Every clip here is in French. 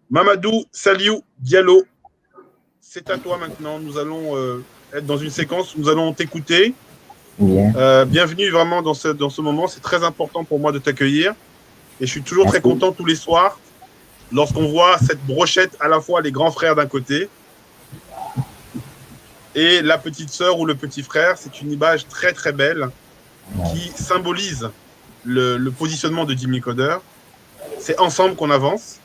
Mamadou Saliou Diallo, c'est à toi maintenant. Nous allons être dans une séquence où nous allons t'écouter. Bien. Bienvenue vraiment dans ce moment. C'est très important pour moi de t'accueillir. Et je suis toujours très content tous les soirs lorsqu'on voit cette brochette, à la fois les grands frères d'un côté et la petite sœur ou le petit frère. C'est une image très très belle qui symbolise le positionnement de Jimmy Coder. C'est ensemble qu'on avance.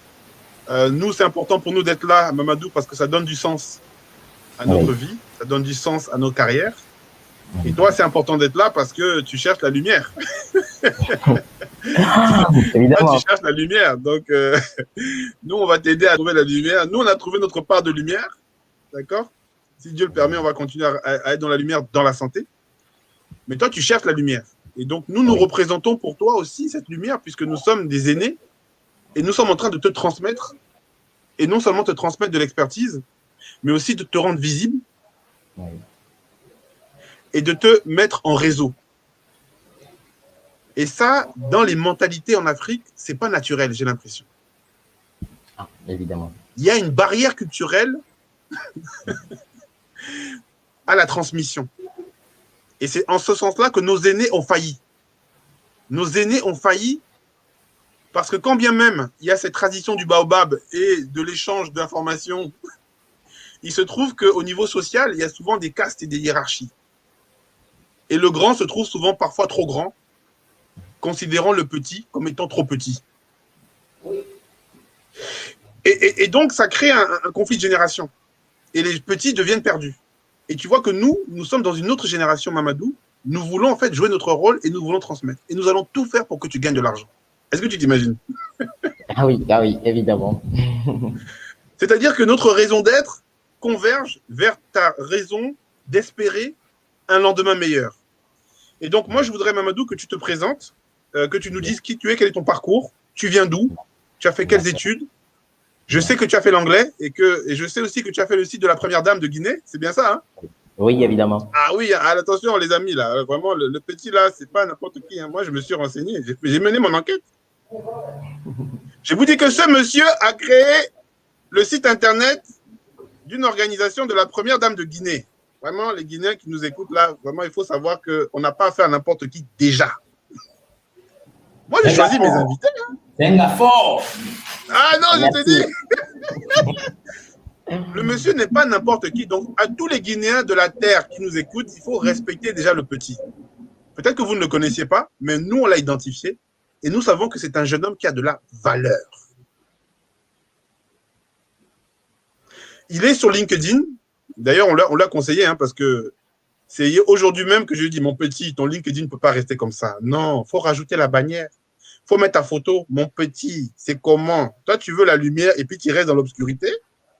Nous, c'est important pour nous d'être là, Mamadou, parce que ça donne du sens à notre vie, ça donne du sens à nos carrières. Et toi, c'est important d'être là parce que tu cherches la lumière. Évidemment. Toi, tu cherches la lumière. Donc, nous, on va t'aider à trouver la lumière. Nous, on a trouvé notre part de lumière. D'accord? Si Dieu le permet, on va continuer à être dans la lumière, dans la santé. Mais toi, tu cherches la lumière. Et donc, nous représentons pour toi aussi cette lumière, puisque nous sommes des aînés et nous sommes en train de te transmettre, et non seulement te transmettre de l'expertise, mais aussi de te rendre visible et de te mettre en réseau. Et ça, dans les mentalités en Afrique, c'est pas naturel, j'ai l'impression. Ah, évidemment. Il y a une barrière culturelle à la transmission. Et c'est en ce sens-là que nos aînés ont failli. Nos aînés ont failli parce que quand bien même il y a cette tradition du baobab et de l'échange d'informations, il se trouve qu'au niveau social, il y a souvent des castes et des hiérarchies. Et le grand se trouve souvent parfois trop grand, considérant le petit comme étant trop petit. Et donc, ça crée un conflit de génération. Et les petits deviennent perdus. Et tu vois que nous sommes dans une autre génération, Mamadou. Nous voulons en fait jouer notre rôle et nous voulons transmettre. Et nous allons tout faire pour que tu gagnes de l'argent. Est-ce que tu t'imagines? Ah oui, évidemment. C'est-à-dire que notre raison d'être converge vers ta raison d'espérer un lendemain meilleur. Et donc, moi, je voudrais, Mamadou, que tu te présentes, que tu nous dises qui tu es, quel est ton parcours, tu viens d'où, tu as fait quelles études. Je sais que tu as fait l'anglais et je sais aussi que tu as fait le site de la première dame de Guinée. C'est bien ça, hein? Oui, évidemment. Ah oui, attention, les amis, là. Vraiment, le petit, là, c'est pas n'importe qui. Hein. Moi, je me suis renseigné. J'ai mené mon enquête. Je vous dis que ce monsieur a créé le site internet d'une organisation de la première dame de Guinée. Vraiment, les Guinéens qui nous écoutent, là, vraiment, il faut savoir qu'on n'a pas affaire à n'importe qui déjà. Moi, j'ai choisi mes invités. Hein. C'est un fort. Ah non, je te dis. Le monsieur n'est pas n'importe qui. Donc, à tous les Guinéens de la terre qui nous écoutent, il faut respecter déjà le petit. Peut-être que vous ne le connaissiez pas, mais nous, on l'a identifié. Et nous savons que c'est un jeune homme qui a de la valeur. Il est sur LinkedIn. D'ailleurs, on l'a conseillé hein, parce que c'est aujourd'hui même que je lui ai dit, mon petit, ton LinkedIn ne peut pas rester comme ça. Non, il faut rajouter la bannière. Il faut mettre ta photo. Mon petit, c'est comment? Toi, tu veux la lumière et puis tu restes dans l'obscurité?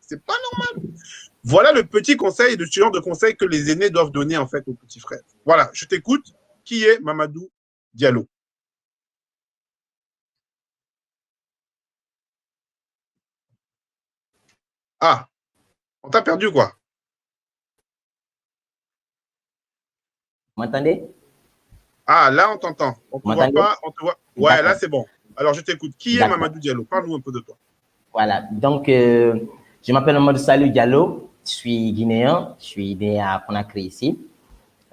C'est pas normal. Voilà le petit conseil, le genre de conseil que les aînés doivent donner en fait aux petits frères. Voilà, je t'écoute. Qui est Mamadou Diallo? Ah, on t'a perdu quoi? Vous m'entendez? Ah, là, on t'entend. On ne te voit pas, on te voit. Ouais, là, c'est bon. Alors, je t'écoute. Qui est Mamadou Diallo? Parle-nous un peu de toi. Voilà. Donc, je m'appelle Mamadou Saliou Diallo. Je suis guinéen. Je suis né à Conakry ici.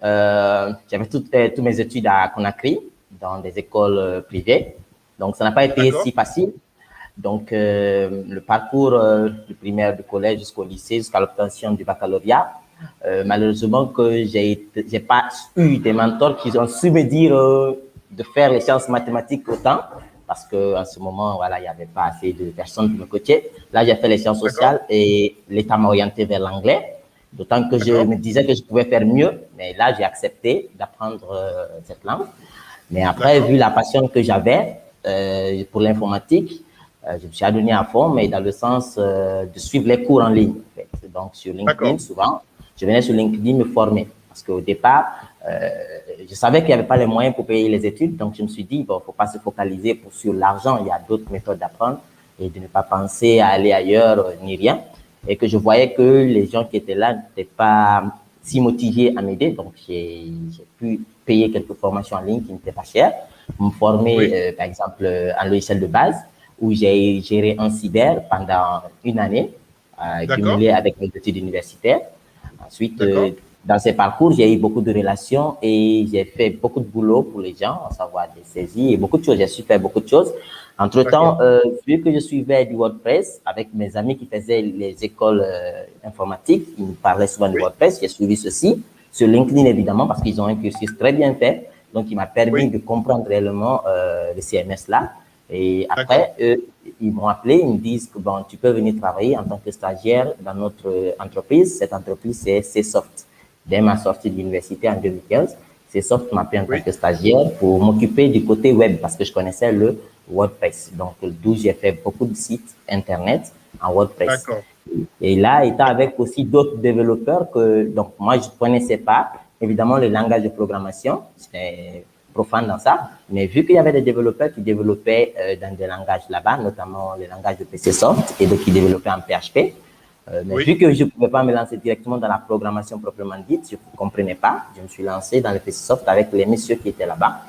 J'avais toutes mes études à Conakry, dans des écoles privées. Donc, ça n'a pas été si facile. Donc, le parcours du primaire, du collège jusqu'au lycée, jusqu'à l'obtention du baccalauréat, malheureusement que j'ai pas eu des mentors qui ont su me dire de faire les sciences mathématiques autant, parce qu'en ce moment, voilà, il n'y avait pas assez de personnes qui me coachaient. Là, j'ai fait les sciences sociales et l'État m'a orienté vers l'anglais, d'autant que je me disais que je pouvais faire mieux, mais là, j'ai accepté d'apprendre cette langue. Mais après, vu la passion que j'avais pour l'informatique, je me suis adonné à fond, mais dans le sens de suivre les cours en ligne. En fait. Donc, sur LinkedIn, souvent, je venais sur LinkedIn me former. Parce qu'au départ, je savais qu'il n'y avait pas les moyens pour payer les études. Donc, je me suis dit, bon, il ne faut pas se focaliser sur l'argent. Il y a d'autres méthodes d'apprendre et de ne pas penser à aller ailleurs ni rien. Et que je voyais que les gens qui étaient là n'étaient pas si motivés à m'aider. Donc, j'ai pu payer quelques formations en ligne qui n'étaient pas chères, me former, par exemple, un logiciel de base, où j'ai géré un cyber pendant une année, cumulé avec mes études universitaires. Ensuite, dans ces parcours, j'ai eu beaucoup de relations et j'ai fait beaucoup de boulot pour les gens, à savoir des saisies et beaucoup de choses. J'ai su faire beaucoup de choses. Entre-temps, vu que je suivais du WordPress avec mes amis qui faisaient les écoles informatiques, ils me parlaient souvent de WordPress, j'ai suivi ceci sur LinkedIn évidemment parce qu'ils ont un cursus très bien fait. Donc, il m'a permis de comprendre réellement le CMS là. Et après, ils m'ont appelé, ils me disent que bon, tu peux venir travailler en tant que stagiaire dans notre entreprise. Cette entreprise, c'est Csoft. Dès ma sortie de l'université en 2015, Csoft m'a appelé en tant que stagiaire pour m'occuper du côté web parce que je connaissais le WordPress. Donc, d'où j'ai fait beaucoup de sites Internet en WordPress. Et là, étant avec aussi d'autres développeurs que, donc, moi, je ne connaissais pas, évidemment, le langage de programmation. J'étais profane dans ça. Mais vu qu'il y avait des développeurs qui développaient dans des langages là-bas, notamment le langage de PCSoft et d'autres qui développaient en PHP, mais vu que je ne pouvais pas me lancer directement dans la programmation proprement dite, je ne comprenais pas. Je me suis lancé dans le PCSoft avec les messieurs qui étaient là-bas.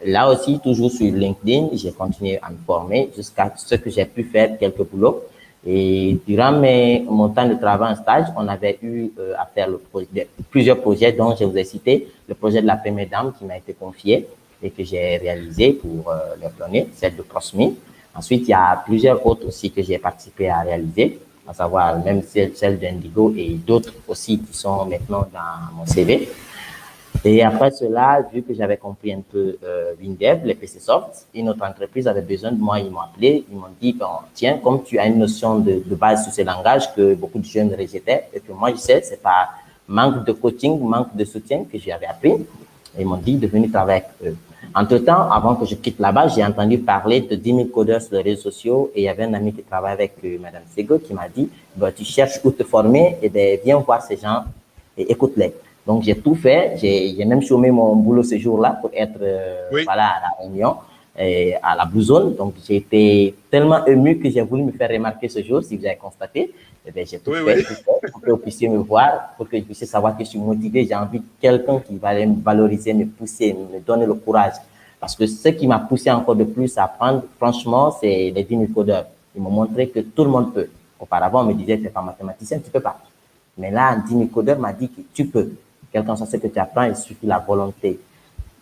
Là aussi, toujours sur LinkedIn, j'ai continué à me former jusqu'à ce que j'ai pu faire quelques boulots. Et durant mon temps de travail en stage, on avait eu à faire plusieurs projets dont je vous ai cité le projet de la première dame qui m'a été confié et que j'ai réalisé pour leur donner, celle de Crossme. Ensuite, il y a plusieurs autres aussi que j'ai participé à réaliser, à savoir même celle d'Indigo et d'autres aussi qui sont maintenant dans mon CV. Et après cela, vu que j'avais compris un peu WinDev, les PCSoft, et notre entreprise avait besoin de moi, ils m'ont appelé, ils m'ont dit, bon, tiens, comme tu as une notion de base sur ces langages que beaucoup de jeunes rejetaient, et que moi, je sais, c'est pas manque de coaching, manque de soutien que j'avais appris, et ils m'ont dit de venir travailler avec eux. Entre-temps, avant que je quitte là-bas, j'ai entendu parler de 10 000 codeurs sur les réseaux sociaux, et il y avait un ami qui travaille avec Madame Sego qui m'a dit, bah, tu cherches où te former, et bien, viens voir ces gens et écoute-les. Donc, j'ai tout fait. J'ai même chômé mon boulot ce jour-là pour être voilà, à la réunion, à la Blue Zone. Donc, j'ai été tellement ému que j'ai voulu me faire remarquer ce jour, si vous avez constaté. Eh bien, j'ai tout fait pour que vous puissiez me voir, pour que vous puissiez savoir que je suis motivé. J'ai envie de quelqu'un qui va me valoriser, me pousser, me donner le courage. Parce que ce qui m'a poussé encore de plus à apprendre, franchement, c'est les 10 000 codeurs. Ils m'ont montré que tout le monde peut. Auparavant, on me disait, tu n'es pas mathématicien, tu ne peux pas. Mais là, 10 000 codeurs m'a dit que tu peux. Quel qu'en soit ce que tu apprends, il suffit la volonté.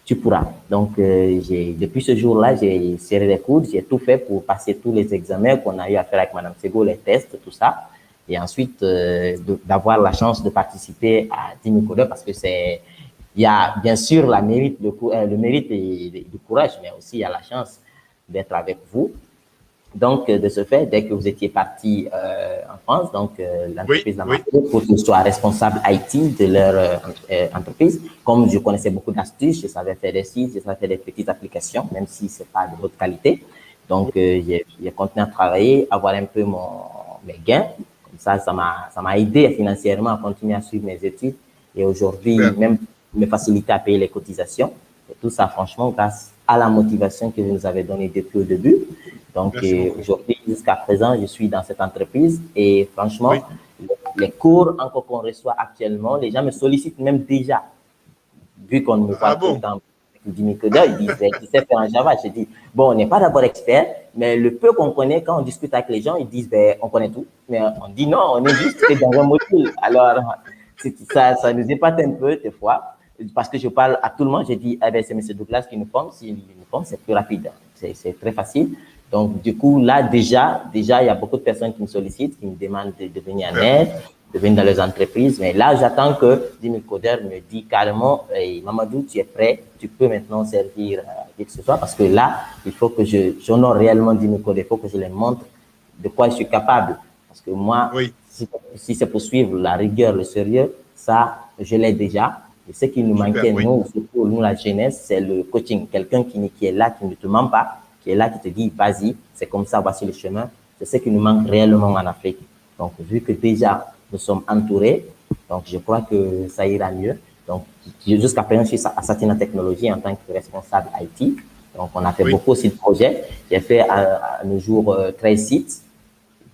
Tu pourras. Donc, depuis ce jour-là, j'ai serré les coudes, j'ai tout fait pour passer tous les examens qu'on a eu à faire avec Mme Sego, les tests, tout ça. Et ensuite, d'avoir la chance de participer à 10 000 codeurs parce que il y a bien sûr le mérite et le courage, mais aussi il y a la chance d'être avec vous. Donc, de ce fait, dès que vous étiez parti en France, donc l'entreprise m'a appelé pour que je sois responsable IT de leur entreprise. Comme je connaissais beaucoup d'astuces, je savais faire des sites, je savais faire des petites applications, même si c'est pas de haute qualité. Donc, j'ai continué à travailler, avoir un peu mes gains. Comme ça m'a aidé financièrement à continuer à suivre mes études et aujourd'hui, même me faciliter à payer les cotisations. Et tout ça, franchement, grâce à la motivation que vous nous avez donnée depuis le début. Donc, aujourd'hui, jusqu'à présent, je suis dans cette entreprise et franchement, les cours encore qu'on reçoit actuellement, les gens me sollicitent même déjà, vu qu'on me voit tout le temps. Ils disent, tu sais faire en Java. Je dis, bon, on n'est pas d'abord expert, mais le peu qu'on connaît, quand on discute avec les gens, ils disent, ben, on connaît tout. Mais on dit non, on est juste dans un module. Alors, ça nous épate un peu des fois. Parce que je parle à tout le monde, j'ai dit, eh bien, c'est M. Douglas qui nous forme. S'il nous forme, c'est plus rapide. C'est très facile. Donc, du coup, là, déjà, il y a beaucoup de personnes qui me sollicitent, qui me demandent de venir en aide, de venir dans leurs entreprises. Mais là, j'attends que 10 000 codeurs me dit carrément, hey, Mamadou, tu es prêt, tu peux maintenant servir qui que ce soit. Parce que là, il faut que j'honore réellement 10 000 codeurs. Il faut que je les montre de quoi je suis capable. Parce que moi, si c'est pour suivre la rigueur, le sérieux, ça, je l'ai déjà. Et ce qui nous manquait, nous, surtout nous, la jeunesse, c'est le coaching. Quelqu'un qui est là, qui ne te ment pas, qui est là, qui te dit, vas-y, c'est comme ça, voici le chemin. C'est ce qui nous manque réellement en Afrique. Donc, vu que déjà, nous sommes entourés, donc je crois que ça ira mieux. Donc, jusqu'à présent, je suis à Satina Technologies en tant que responsable IT. Donc, on a fait beaucoup aussi de projets. J'ai fait à nos jours 13 sites.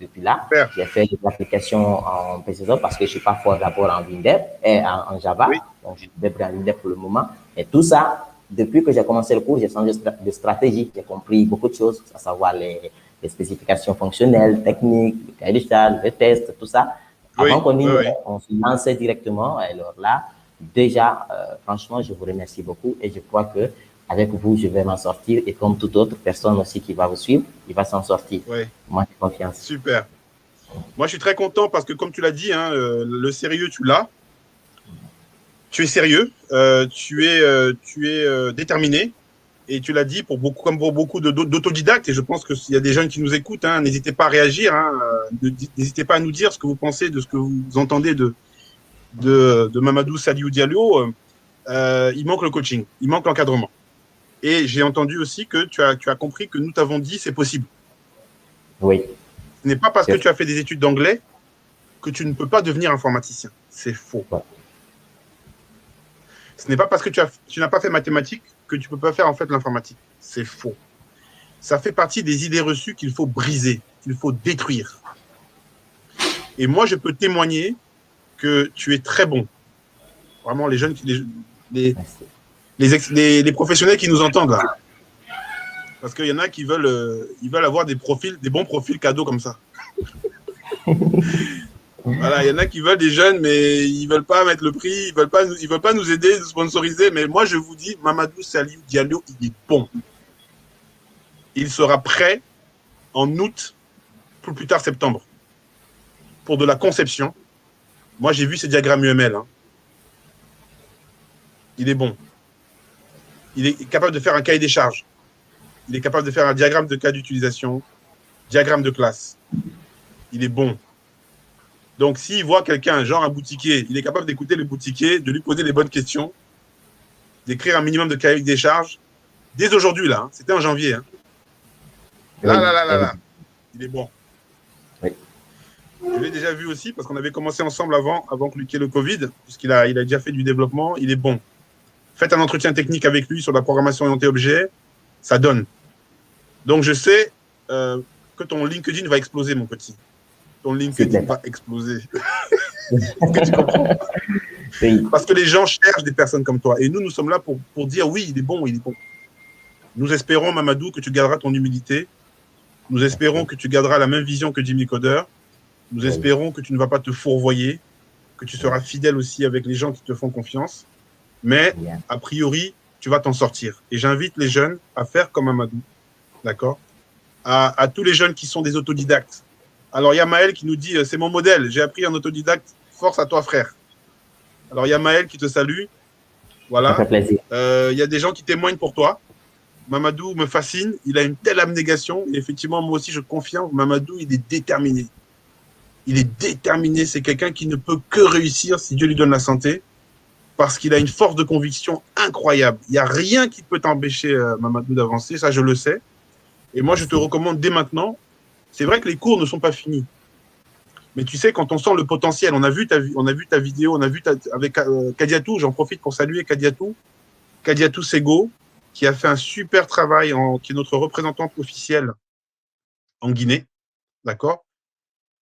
Depuis là, j'ai fait des applications en PCSoft parce que je suis pas fort d'abord en WinDev et en Java. Donc, je suis en WinDev pour le moment. Et tout ça, depuis que j'ai commencé le cours, j'ai changé de stratégie. J'ai compris beaucoup de choses, à savoir les spécifications fonctionnelles, techniques, le cahier de charge, les tests, tout ça. Avant qu'on on se lançait directement. Alors là, déjà, franchement, je vous remercie beaucoup et je crois que avec vous, je vais m'en sortir. Et comme toute autre personne aussi qui va vous suivre, il va s'en sortir. Oui. Moi, j'ai confiance. Super. Moi, je suis très content parce que, comme tu l'as dit, hein, le sérieux, tu l'as. Tu es sérieux, tu es déterminé. Et tu l'as dit, comme pour beaucoup d'autodidactes, et je pense qu'il y a des jeunes qui nous écoutent, hein, n'hésitez pas à réagir, hein, n'hésitez pas à nous dire ce que vous pensez de ce que vous entendez de Mamadou Saliou Diallo. Il manque le coaching, il manque l'encadrement. Et j'ai entendu aussi que tu as compris que nous t'avons dit c'est possible. Oui. Ce n'est pas parce que tu as fait des études d'anglais que tu ne peux pas devenir informaticien. C'est faux. Ouais. Ce n'est pas parce que tu n'as pas fait mathématiques que tu ne peux pas faire en fait l'informatique. C'est faux. Ça fait partie des idées reçues qu'il faut briser, qu'il faut détruire. Et moi, je peux témoigner que tu es très bon. Vraiment, les jeunes, les professionnels qui nous entendent là. Parce qu'il y en a qui veulent avoir des bons profils cadeaux comme ça. Voilà, il y en a qui veulent des jeunes, mais ils veulent pas mettre le prix, ils veulent pas nous aider, nous sponsoriser. Mais moi, je vous dis, Mamadou Saliou Diallo, il est bon. Il sera prêt en août, plus tard septembre, pour de la conception. Moi, j'ai vu ces diagrammes UML. Hein. Il est bon. Il est capable de faire un cahier des charges. Il est capable de faire un diagramme de cas d'utilisation, diagramme de classe. Il est bon. Donc, s'il voit quelqu'un, genre un boutiquier, il est capable d'écouter le boutiquier, de lui poser les bonnes questions, d'écrire un minimum de cahier des charges. Dès aujourd'hui, là, hein, c'était en janvier. Hein. Là. Il est bon. Oui. Je l'ai déjà vu aussi, parce qu'on avait commencé ensemble avant qu'il y ait le Covid, puisqu'il a déjà fait du développement. Il est bon. Faites un entretien technique avec lui sur la programmation orientée objet, ça donne. Donc, je sais que ton LinkedIn va exploser, mon petit. Ton LinkedIn va exploser. Est-ce que tu comprends? Oui. Parce que les gens cherchent des personnes comme toi. Et nous sommes là pour dire oui, il est bon, il est bon. Nous espérons, Mamadou, que tu garderas ton humilité. Nous espérons que tu garderas la même vision que Jimmy Coder. Nous espérons que tu ne vas pas te fourvoyer, que tu seras fidèle aussi avec les gens qui te font confiance. Mais, a priori, tu vas t'en sortir. Et j'invite les jeunes à faire comme Mamadou. D'accord? À tous les jeunes qui sont des autodidactes. Alors, il y a Maël qui nous dit « C'est mon modèle, j'ai appris un autodidacte, force à toi, frère. » Alors, il y a Maël qui te salue. Voilà. Ça fait plaisir. Il y a des gens qui témoignent pour toi. Mamadou me fascine, il a une telle abnégation. Et effectivement, moi aussi, je confirme, Mamadou, il est déterminé. Il est déterminé, c'est quelqu'un qui ne peut que réussir si Dieu lui donne la santé, parce qu'il a une force de conviction incroyable. Il n'y a rien qui peut t'empêcher, Mamadou, d'avancer, ça je le sais. Et moi, je te recommande dès maintenant. C'est vrai que les cours ne sont pas finis. Mais tu sais, quand on sent le potentiel, on a vu ta vidéo, on a vu avec Kadiatou, j'en profite pour saluer Kadiatou Sego, qui a fait un super travail, qui est notre représentante officielle en Guinée. D'accord?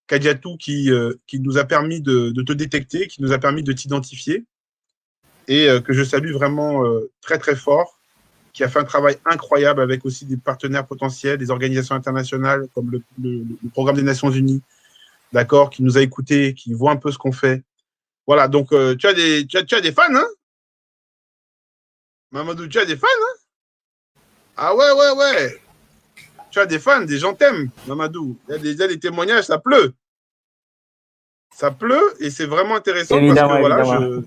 Kadiatou qui nous a permis de te détecter, qui nous a permis de t'identifier, et que je salue vraiment très, très fort, qui a fait un travail incroyable avec aussi des partenaires potentiels, des organisations internationales comme le Programme des Nations Unies, d'accord, qui nous a écoutés, qui voit un peu ce qu'on fait. Voilà, donc tu as des fans, hein? Mamadou, tu as des fans, hein? Ah ouais. Tu as des fans, des gens t'aiment, Mamadou. Il y a déjà des témoignages, ça pleut. Ça pleut et c'est vraiment intéressant Évidemment, parce que voilà,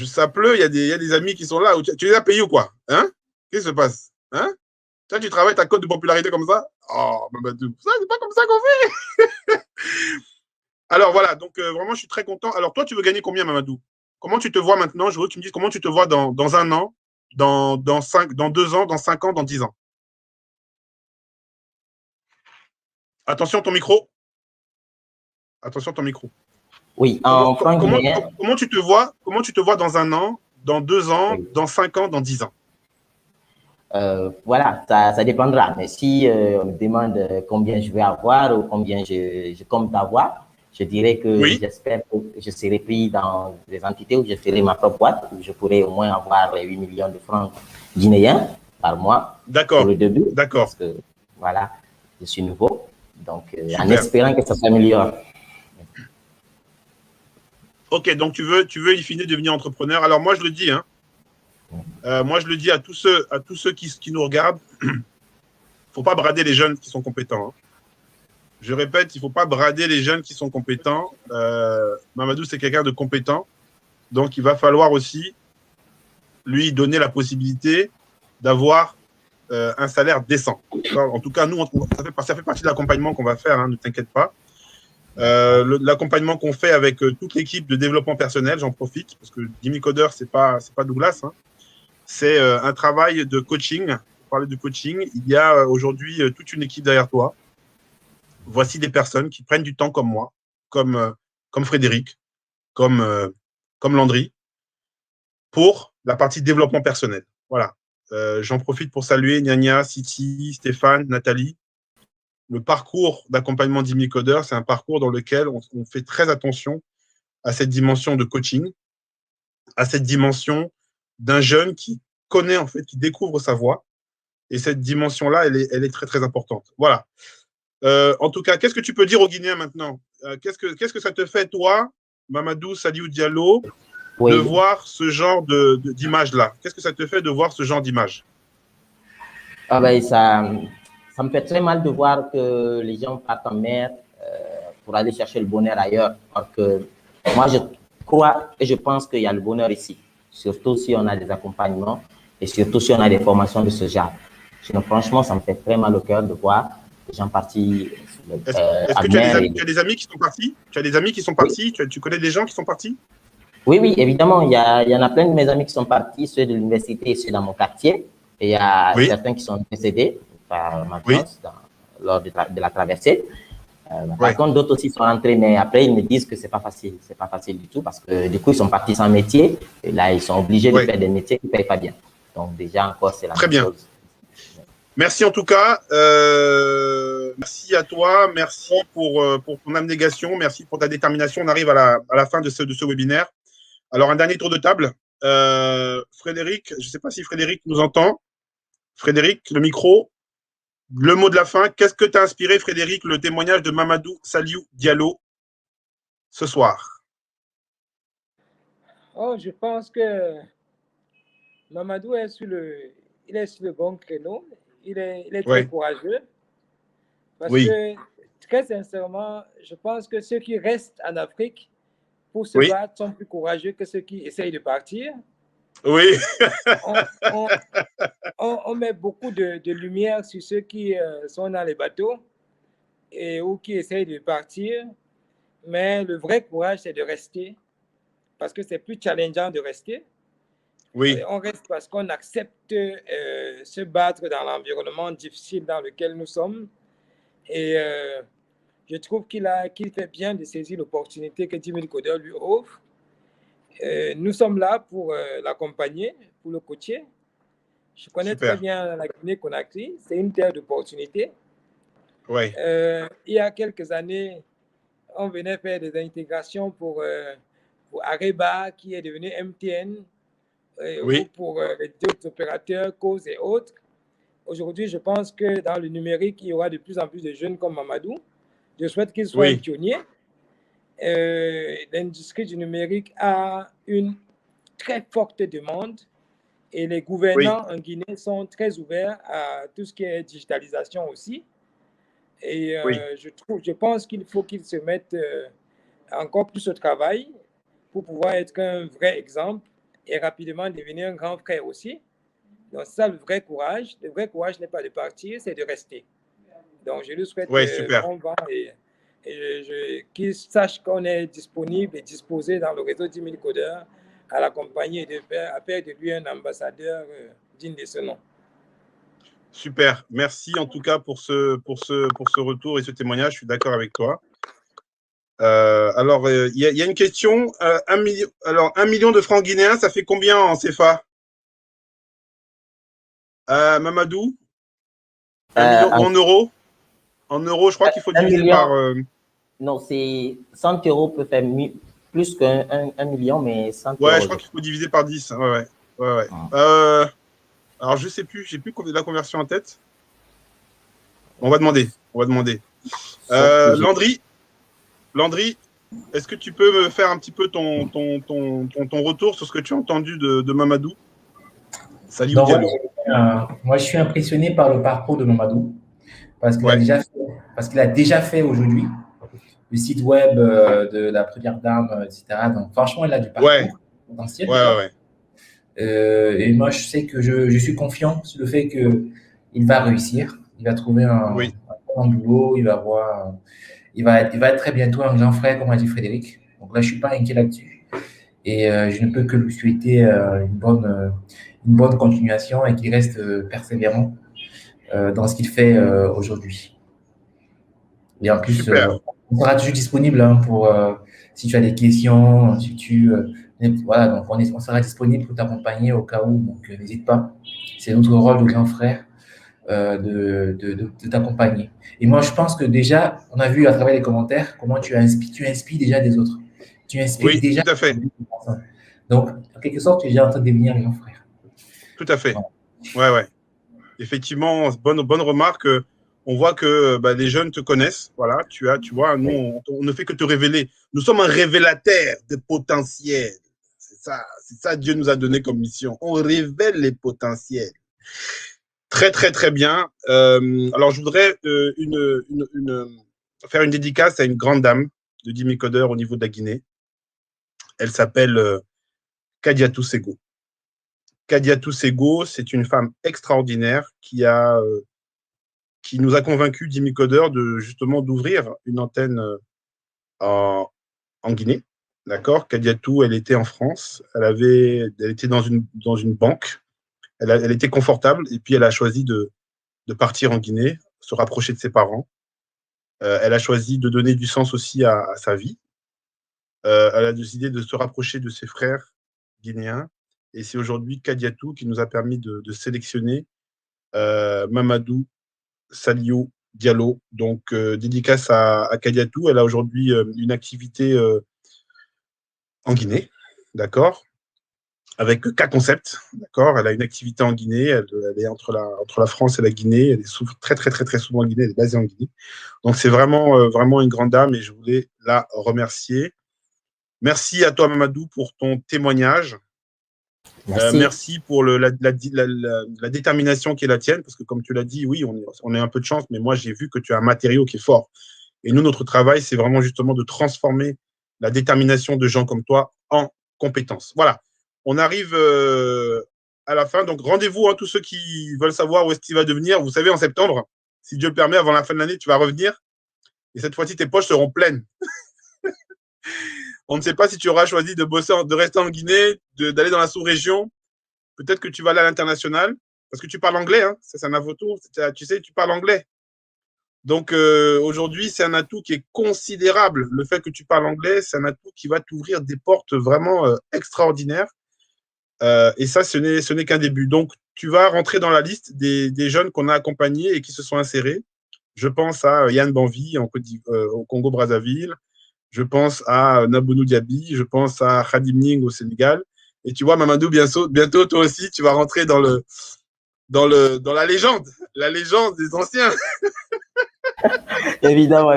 ça pleut, il y a des amis qui sont là. Tu les as payés ou quoi? Hein? Qu'est-ce qui se passe? Hein? Toi, tu travailles ta cote de popularité comme ça? Oh, Mamadou, ça, c'est pas comme ça qu'on fait. Alors voilà, donc vraiment, je suis très content. Alors toi, tu veux gagner combien, Mamadou? Comment tu te vois maintenant? Je veux que tu me dises comment tu te vois dans un an, dans 2 ans, dans 5 ans, dans 10 ans. Attention, ton micro. Attention, ton micro. Oui, en franc guinéen. Comment tu te vois dans un an, dans 2 ans, dans 5 ans, dans 10 ans? Voilà, ça dépendra. Mais si on me demande combien je vais avoir ou combien je compte avoir, je dirais que j'espère que je serai pris dans des entités où je ferai ma propre boîte, où je pourrai au moins avoir les 8 millions de francs guinéens par mois pour le début. D'accord. Parce que, voilà, je suis nouveau. Donc, en espérant que ça s'améliore. Ok, donc tu veux in fine devenir entrepreneur. Alors, moi, je le dis, hein. Moi, je le dis à tous ceux qui nous regardent, il ne faut pas brader les jeunes qui sont compétents. Hein. Je répète, il ne faut pas brader les jeunes qui sont compétents. Mamadou, c'est quelqu'un de compétent. Donc, il va falloir aussi lui donner la possibilité d'avoir un salaire décent. En tout cas, nous, ça fait partie de l'accompagnement qu'on va faire, hein, ne t'inquiète pas. L'accompagnement qu'on fait avec toute l'équipe de développement personnel, j'en profite, parce que Jimmy Coder, c'est pas Douglas, hein. C'est un travail de coaching. Pour parler de coaching, il y a aujourd'hui toute une équipe derrière toi. Voici des personnes qui prennent du temps comme moi, comme Frédéric, comme Landry, pour la partie développement personnel. Voilà. J'en profite pour saluer Gnagna, Siti, Stéphane, Nathalie. Le parcours d'accompagnement d'Jimmy Coder, c'est un parcours dans lequel on fait très attention à cette dimension de coaching, à cette dimension d'un jeune qui connaît, en fait, qui découvre sa voie. Et cette dimension-là, elle est très, très importante. Voilà. En tout cas, qu'est-ce que tu peux dire aux Guinéens maintenant? Qu'est-ce que ça te fait, toi, Mamadou Saliou Diallo, de voir ce genre d'image-là? Qu'est-ce que ça te fait de voir ce genre d'image? Ah ben, ça me fait très mal de voir que les gens partent en mer pour aller chercher le bonheur ailleurs. Alors que moi, je crois et je pense qu'il y a le bonheur ici, surtout si on a des accompagnements et surtout si on a des formations de ce genre. Sinon, franchement, ça me fait très mal au cœur de voir les gens partis. Est-ce que tu as des amis qui sont partis? Tu as des amis qui sont partis? Oui. Tu connais des gens qui sont partis? Oui, oui, évidemment. Il y en a plein de mes amis qui sont partis, ceux de l'université et ceux dans mon quartier. Et il y a certains qui sont décédés par malchance lors de la traversée. Par contre, d'autres aussi sont rentrés, mais après, ils me disent que c'est pas facile. C'est pas facile du tout parce que du coup, ils sont partis sans métier. Et là, ils sont obligés de faire des métiers qui ne payent pas bien. Donc, déjà, encore, c'est la même chose. Merci en tout cas. Merci à toi. Merci pour ton abnégation. Merci pour ta détermination. On arrive à la fin de ce webinaire. Alors, un dernier tour de table. Frédéric, je ne sais pas si Frédéric nous entend. Frédéric, le micro. Le mot de la fin. Qu'est-ce que t'a inspiré, Frédéric, le témoignage de Mamadou Saliou Diallo ce soir? Oh, je pense que Mamadou est sur le bon créneau. Il est très courageux. Parce que, très sincèrement, je pense que ceux qui restent en Afrique pour se battre sont plus courageux que ceux qui essayent de partir. Oui. on met beaucoup de lumière sur ceux qui sont dans les bateaux ou qui essayent de partir. Mais le vrai courage, c'est de rester. Parce que c'est plus challengeant de rester. Oui. On reste parce qu'on accepte se battre dans l'environnement difficile dans lequel nous sommes. Et je trouve qu'il fait bien de saisir l'opportunité que Jimmy Coder lui offre. Nous sommes là pour l'accompagner, pour le coacher. Je connais très bien la Guinée-Conakry. C'est une terre d'opportunité. Ouais. Il y a quelques années, on venait faire des intégrations pour Areba, qui est devenu MTN, ou pour d'autres opérateurs, causes et autres. Aujourd'hui, je pense que dans le numérique, il y aura de plus en plus de jeunes comme Mamadou. Je souhaite qu'il soit un pionnier. L'industrie du numérique a une très forte demande et les gouvernants en Guinée sont très ouverts à tout ce qui est digitalisation aussi. Et je pense qu'il faut qu'ils se mettent encore plus au travail pour pouvoir être un vrai exemple et rapidement devenir un grand frère aussi. Donc, c'est ça le vrai courage. Le vrai courage n'est pas de partir, c'est de rester. Donc, je lui souhaite bon vent et qu'il sache qu'on est disponible et disposé dans le réseau 10 000 codeurs à l'accompagner et à faire de lui un ambassadeur digne de ce nom. Super. Merci en tout cas pour ce retour et ce témoignage. Je suis d'accord avec toi. Alors, il y a une question. 1 million de francs guinéens, ça fait combien en CFA? Mamadou? 1 million ou en euros? En euros, je crois qu'il faut diviser par… Non, c'est 100 euros peut faire plus qu'un million, mais 100 euros. Ouais, je crois qu'il faut diviser par 10. Ouais. Alors, je sais plus, j'ai plus la conversion en tête. On va demander. Landry, est-ce que tu peux me faire un petit peu ton retour sur ce que tu as entendu de Mamadou Saliou Diallo? Moi, je suis impressionné par le parcours de Mamadou parce qu'il a déjà fait aujourd'hui le site web de la première dame, etc. Donc, franchement, il a du parcours potentiel. Et moi, je sais que je suis confiant sur le fait qu'il va réussir. Il va trouver un bon boulot. Il va être très bientôt un grand frère, comme a dit Frédéric. Donc là, je ne suis pas inquiet là-dessus. Et je ne peux que lui souhaiter une bonne continuation et qu'il reste persévérant dans ce qu'il fait aujourd'hui. Et en plus, on sera toujours disponible pour si tu as des questions, voilà, donc on sera disponible pour t'accompagner au cas où, donc n'hésite pas. C'est notre rôle de grand frère de t'accompagner. Et moi, je pense que déjà, on a vu à travers les commentaires comment tu inspires déjà des autres. Tu inspires déjà. Tout à fait. Donc, en quelque sorte, tu es déjà en train de devenir un grand frère. Tout à fait. Ouais. Effectivement, bonne remarque. On voit que les jeunes te connaissent. Voilà, tu vois, nous, on ne fait que te révéler. Nous sommes un révélateur de potentiel. C'est ça, Dieu nous a donné comme mission. On révèle les potentiels. Très, très, très bien. Alors, je voudrais faire une dédicace à une grande dame de Dimi Codeur au niveau de la Guinée. Elle s'appelle Kadiatou Sego. Kadiatou Sego, c'est une femme extraordinaire qui nous a convaincus, Dimi Codeur, justement d'ouvrir une antenne en Guinée. D'accord. Kadiatou, elle était en France. Elle était dans une banque. Elle était confortable et puis elle a choisi de partir en Guinée, se rapprocher de ses parents. Elle a choisi de donner du sens aussi à sa vie. Elle a décidé de se rapprocher de ses frères guinéens. Et c'est aujourd'hui Kadiatou qui nous a permis de sélectionner Mamadou Saliou Diallo. Donc, dédicace à Kadiatou. Elle a aujourd'hui une activité en Guinée, d'accord, avec K-Concept, d'accord. Elle a une activité en Guinée. Elle est entre la France et la Guinée. Elle est très, très, très, très souvent en Guinée. Elle est basée en Guinée. Donc, c'est vraiment, vraiment une grande dame et je voulais la remercier. Merci à toi, Mamadou, pour ton témoignage. Merci pour la détermination qui est la tienne, parce que comme tu l'as dit, oui, on est un peu de chance, mais moi, j'ai vu que tu as un matériau qui est fort. Et nous, notre travail, c'est vraiment justement de transformer la détermination de gens comme toi en compétences. Voilà, on arrive à la fin. Donc, rendez-vous, tous ceux qui veulent savoir où est-ce qu'il va devenir. Vous savez, en septembre, si Dieu le permet, avant la fin de l'année, tu vas revenir. Et cette fois-ci, tes poches seront pleines. On ne sait pas si tu auras choisi de rester en Guinée, d'aller dans la sous-région. Peut-être que tu vas aller à l'international, parce que tu parles anglais. Hein, c'est un atout. Tu sais, tu parles anglais. Donc, aujourd'hui, c'est un atout qui est considérable. Le fait que tu parles anglais, c'est un atout qui va t'ouvrir des portes vraiment extraordinaires. Et ça, ce n'est qu'un début. Donc, tu vas rentrer dans la liste des jeunes qu'on a accompagnés et qui se sont insérés. Je pense à Yann Banvi au Congo-Brazzaville. Je pense à Nabounou Diaby, je pense à Khadim Ning au Sénégal. Et tu vois, Mamadou, bientôt, toi aussi, tu vas rentrer dans la légende des anciens. Évidemment,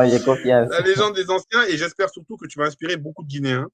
j'ai confiance. La légende des anciens, et j'espère surtout que tu vas inspirer beaucoup de Guinéens